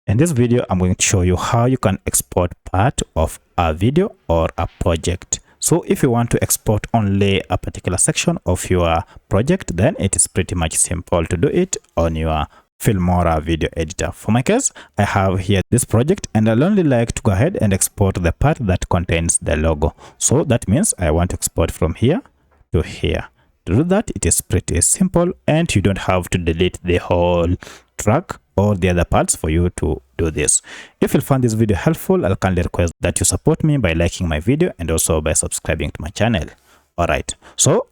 In this video, I'm going to show you how you can export part of a video or a project. So if you want to export only a particular section of your project, then it is pretty much simple to do it on your Filmora video editor. For my case, I have here this project and I'll only like to go ahead and export the part that contains the logo. So that means I want to export from here to here. To do that, it is pretty simple and you don't have to delete the whole track or the other parts for you to do this. If you found this video helpful, I'll kindly request that you support me by liking my video and also by subscribing to my channel. Alright, so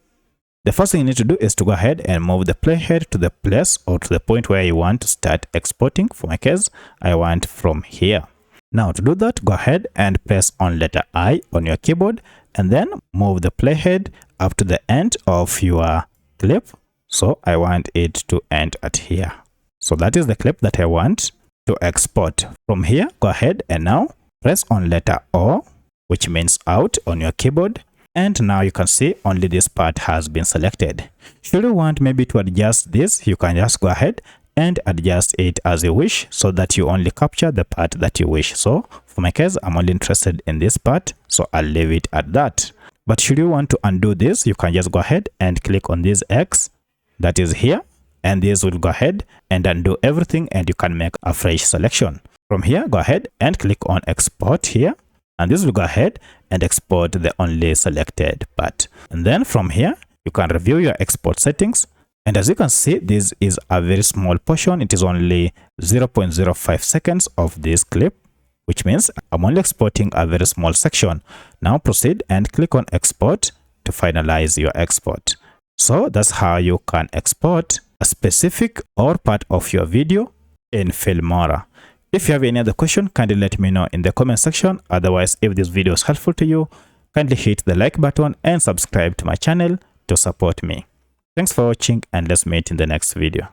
the first thing you need to do is to go ahead and move the playhead to the place or to the point where you want to start exporting. For my case, I want from here. Now to do that, go ahead and press on letter I on your keyboard and then move the playhead up to the end of your clip. So I want it to end at here. So that is the clip that I want to export. From here, go ahead and now press on letter O, which means out on your keyboard. And now you can see only this part has been selected. Should you want maybe to adjust this, you can just go ahead and adjust it as you wish so that you only capture the part that you wish. So for my case, I'm only interested in this part, so I'll leave it at that. But should you want to undo this, you can just go ahead and click on this X that is here, and this will go ahead and undo everything and you can make a fresh selection. From here, go ahead and click on export here, and this will go ahead and export the only selected part. And then from here, you can review your export settings. And as you can see, this is a very small portion. It is only 0.05 seconds of this clip, which means I'm only exporting a very small section. Now proceed and click on export to finalize your export. So that's how you can export a specific or part of your video in Filmora. If you have any other question, kindly let me know in the comment section. Otherwise, if this video is helpful to you, kindly hit the like button and subscribe to my channel to support me. Thanks for watching and let's meet in the next video.